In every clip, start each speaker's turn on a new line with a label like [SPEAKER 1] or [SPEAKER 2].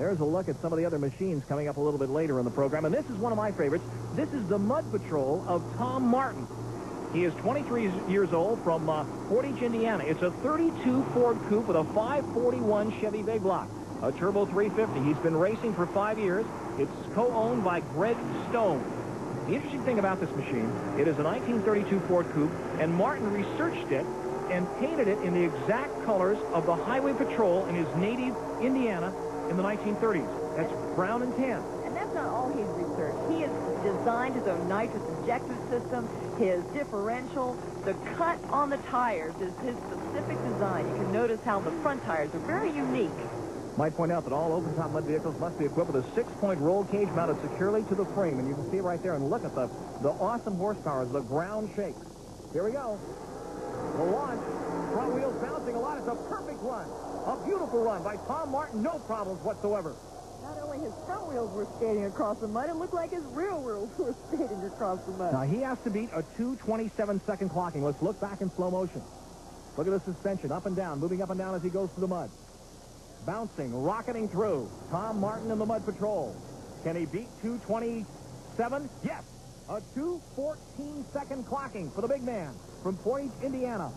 [SPEAKER 1] There's a look at some of the other machines coming up a little bit later in the program. And this is one of my favorites. This is the Mud Patrol of Tom Martin. He is 23 years old from Portage, Indiana. It's a 32 Ford Coupe with a 541 Chevy Big Block, a turbo 350. He's been racing for 5 years. It's co-owned by Greg Stone. The interesting thing about this machine, it is a 1932 Ford Coupe, and Martin researched it and painted it in the exact colors of the Highway Patrol in his native Indiana in the 1930s. That's brown and tan.
[SPEAKER 2] And that's not all he's researched. He has designed his own nitrous injector system, his differential. The cut on the tires is his specific design. You can notice how the front tires are very unique.
[SPEAKER 1] Might point out that all open-top mud vehicles must be equipped with a 6-point roll cage mounted securely to the frame. And you can see it right there. And look at the awesome horsepower as the ground shakes. Here we go. The launch. Front wheels bouncing a lot. It's a perfect run. A beautiful run by Tom Martin. No problems whatsoever.
[SPEAKER 2] Not only his front wheels were skating across the mud, it looked like his rear wheels were skating across the mud.
[SPEAKER 1] Now, he has to beat a 2:27-second clocking. Let's look back in slow motion. Look at the suspension, up and down, moving up and down as he goes through the mud. Bouncing, rocketing through. Tom Martin in the Mud Patrol. Can he beat 2:27? Yes! A 2:14-second clocking for the big man from Portage, Indiana.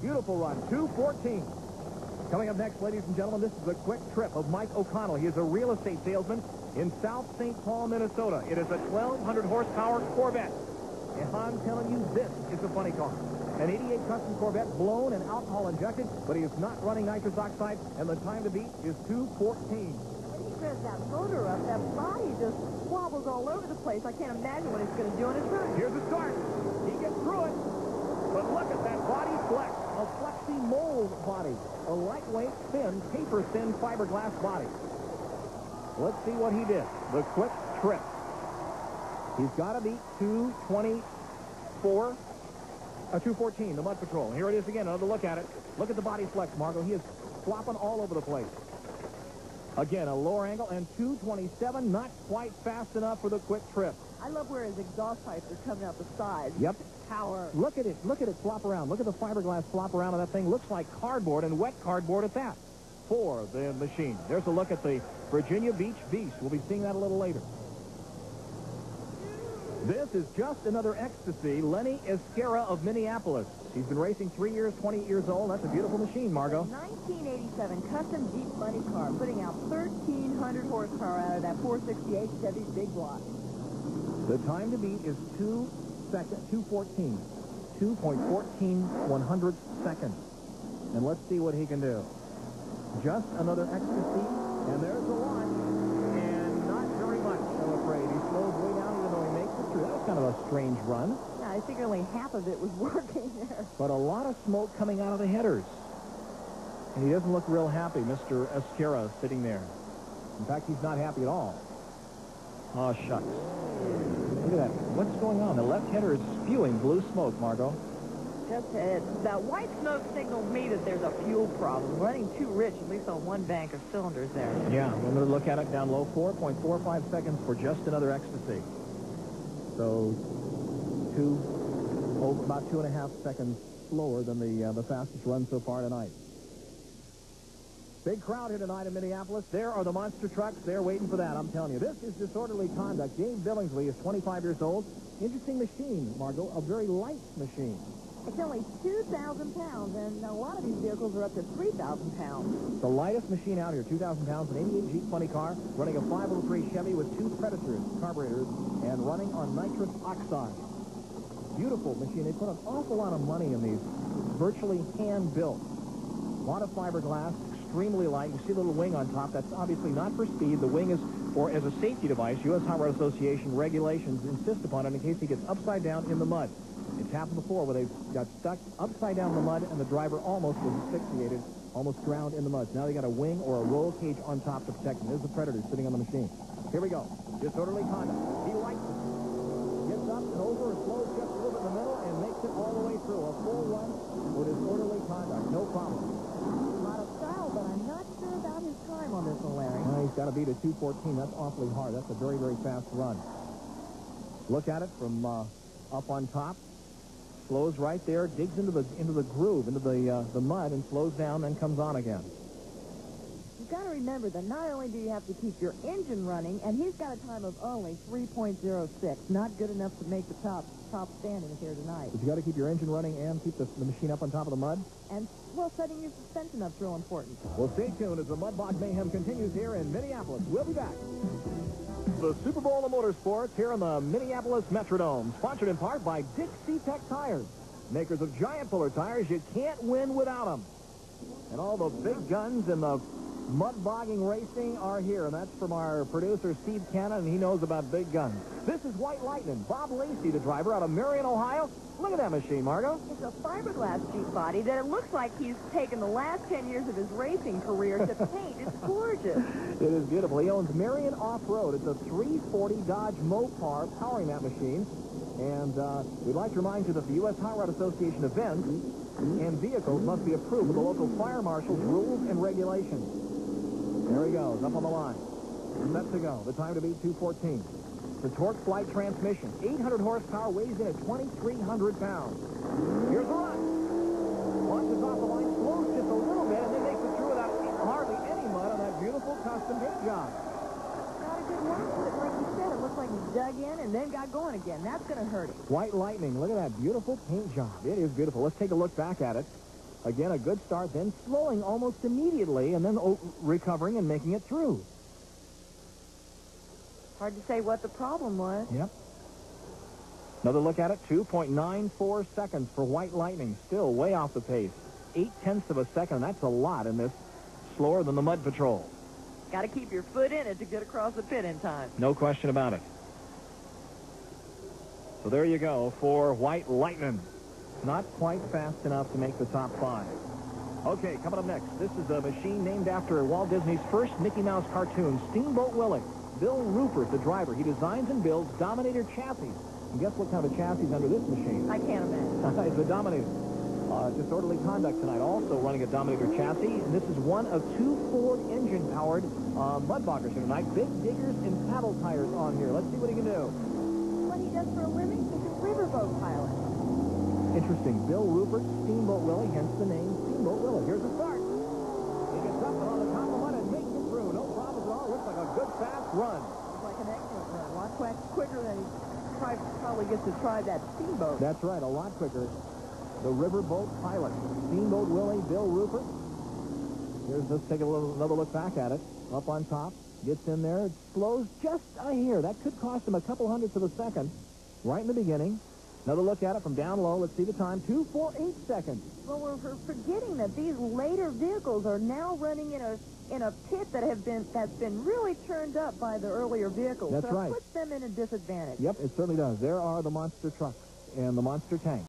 [SPEAKER 1] Beautiful run, 2:14. Coming up next, ladies and gentlemen, this is the quick trip of Mike O'Connell. He is a real estate salesman in South St. Paul, Minnesota. It is a 1,200 horsepower Corvette. And I'm telling you, this is a funny car. An 88 custom Corvette, blown and alcohol injected, but he is not running nitrous oxide, and the time to beat is 2:14.
[SPEAKER 2] When he revs that motor up, that body just wobbles all over the place. I can't imagine what he's going to do on his run.
[SPEAKER 1] Here's the start. He gets through it. But look at that body flex. A flexi mold body. A lightweight, thin, paper-thin fiberglass body. Let's see what he did. The quick trip. He's got to beat 2:14, the Mud Patrol. Here it is again, another look at it. Look at the body flex, Margo. He is flopping all over the place. Again, a lower angle, and 2:27, not quite fast enough for the quick trip.
[SPEAKER 2] I love where his exhaust pipes are coming out the sides.
[SPEAKER 1] Yep.
[SPEAKER 2] Power.
[SPEAKER 1] Look at it flop around. Look at the fiberglass flop around of that thing. Looks like cardboard, and wet cardboard at that, for the machine. There's a look at the Virginia Beach Beast. We'll be seeing that a little later. This is just another ecstasy, Lenny ISKIERKA of Minneapolis. He's been racing 3 years, 28 years old. That's a beautiful machine, Margo.
[SPEAKER 2] 1987 custom Jeep money car, putting out 1,300 horsepower out of that 468 Chevy Big Block.
[SPEAKER 1] The time to beat is 2:14. 2.14 seconds. And let's see what he can do. Just another ecstasy, and there's the launch. And not very much, I'm afraid. He slows way down even though he makes it through. That was kind of a strange run.
[SPEAKER 2] Yeah, I figure only half of it was working there.
[SPEAKER 1] But a lot of smoke coming out of the headers. And he doesn't look real happy, Mr. ISKIERKA, sitting there. In fact, he's not happy at all. Oh, shucks. Look at that. What's going on? The left header is spewing blue smoke, Margo.
[SPEAKER 2] Just that white smoke signals me that there's a fuel problem. Running too rich, at least on one bank of cylinders there.
[SPEAKER 1] Yeah, we're going to look at it down low. 4.45 seconds for just another ecstasy. So, about 2.5 seconds slower than the fastest run so far tonight. Big crowd here tonight in Minneapolis. There are the monster trucks. They're waiting for that, I'm telling you. This is disorderly conduct. Dave Billingsley is 25 years old. Interesting machine, Margo. A very light machine.
[SPEAKER 2] It's only 2,000 pounds, and a lot of these vehicles are up to 3,000 pounds.
[SPEAKER 1] The lightest machine out here, 2,000 pounds, an 88 Jeep funny car, running a 503 Chevy with 2 Predators carburetors, and running on nitrous oxide. Beautiful machine. They put an awful lot of money in these. Virtually hand-built. A lot of fiberglass. Extremely light. You see a little wing on top. That's obviously not for speed. The wing is for as a safety device. USHRA Association regulations insist upon it in case he gets upside down in the mud. It's happened before where they got stuck upside down in the mud and the driver almost was asphyxiated, almost drowned in the mud. Now they got a wing or a roll cage on top to protect him. There's the Predator sitting on the machine. Here we go. Disorderly conduct. He likes it. Gets up and over and slows just a little bit in the middle and makes it all the way through. A full run for disorderly conduct. No problem.
[SPEAKER 2] But I'm not sure about his time on this one, Larry.
[SPEAKER 1] Well, he's got to beat a 2:14. That's awfully hard. That's a very, very fast run. Look at it from up on top. Slows right there, digs into the groove, into the mud, and slows down, then comes on again.
[SPEAKER 2] you've got to remember that not only do you have to keep your engine running, and he's got a time of only 3.06. Not good enough to make the top standings here tonight.
[SPEAKER 1] But you got to keep your engine running and keep the machine up on top of the mud?
[SPEAKER 2] And, well, setting your suspension up's real important.
[SPEAKER 1] Well, stay tuned as the Mud Bog Mayhem continues here in Minneapolis. We'll be back. The Super Bowl of Motorsports here in the Minneapolis Metrodome, sponsored in part by Dixie Tech Tires, makers of giant puller tires. You can't win without them. And all the big guns in the mud bogging racing are here, and that's from our producer, Steve Cannon, and he knows about big guns. This is White Lightning. Bob Lacey, the driver out of Marion, Ohio. Look at that machine, Margo.
[SPEAKER 2] It's a fiberglass Jeep body that it looks like he's taken the last 10 years of his racing career to paint. It's gorgeous.
[SPEAKER 1] It is beautiful. He owns Marion Off-Road. It's a 340 Dodge Mopar powering that machine. And we'd like to remind you that the USHRA Association events and vehicles must be approved with the local fire marshal's rules and regulations. There he goes, up on the line. Set to go. The time to beat 2:14. The torque flight transmission. 800 horsepower, weighs in at 2,300 pounds. Here's a run. Launches off the line, slows just a little bit, and then makes it through without hardly any mud on that beautiful custom paint job.
[SPEAKER 2] Not a good launch, but like you said, it looks like he dug in and then got going again. That's going to hurt him.
[SPEAKER 1] White Lightning. Look at that beautiful paint job. It is beautiful. Let's take a look back at it. Again, a good start, then slowing almost immediately, and then recovering and making it through.
[SPEAKER 2] Hard to say what the problem was.
[SPEAKER 1] Yep. Another look at it, 2.94 seconds for White Lightning. Still way off the pace. 0.8 of a second. That's a lot in this. Slower than the Mud Patrol.
[SPEAKER 2] Got to keep your foot in it to get across the pit in time.
[SPEAKER 1] No question about it. So there you go for White Lightning. Not quite fast enough to make the top 5. Okay, coming up next, this is a machine named after Walt Disney's first Mickey Mouse cartoon, Steamboat Willie. Bill Rupert, the driver. He designs and builds Dominator chassis. And guess what kind of a chassis is under this machine?
[SPEAKER 2] I can't imagine.
[SPEAKER 1] It's a Dominator. Disorderly conduct tonight, also running a Dominator chassis. And this is one of 2 Ford engine-powered mud boggers here tonight. Big diggers and paddle tires on here. Let's see what he can do.
[SPEAKER 2] What he does for a living? He's a riverboat pilot.
[SPEAKER 1] Interesting. Bill Rupert, Steamboat Willie, hence the name Steamboat Willie. Here's the start. He gets up and on the top of the mud and makes it through. No problems at all. Looks like a good, fast run.
[SPEAKER 2] Looks like an excellent run. A lot quicker than he probably gets to try that Steamboat.
[SPEAKER 1] That's right. A lot quicker. The riverboat pilot. Steamboat Willie, Bill Rupert. Let's take another look back at it. Up on top. Gets in there. It slows just a hair. That could cost him a couple hundredths of a second. Right in the beginning. Another look at it from down low. Let's see the time. 2:48 seconds.
[SPEAKER 2] Well, we're forgetting that these later vehicles are now running in a pit that's been really turned up by the earlier vehicles.
[SPEAKER 1] That's right.
[SPEAKER 2] So it puts them in a disadvantage.
[SPEAKER 1] Yep, it certainly does. There are the monster trucks and the monster tanks.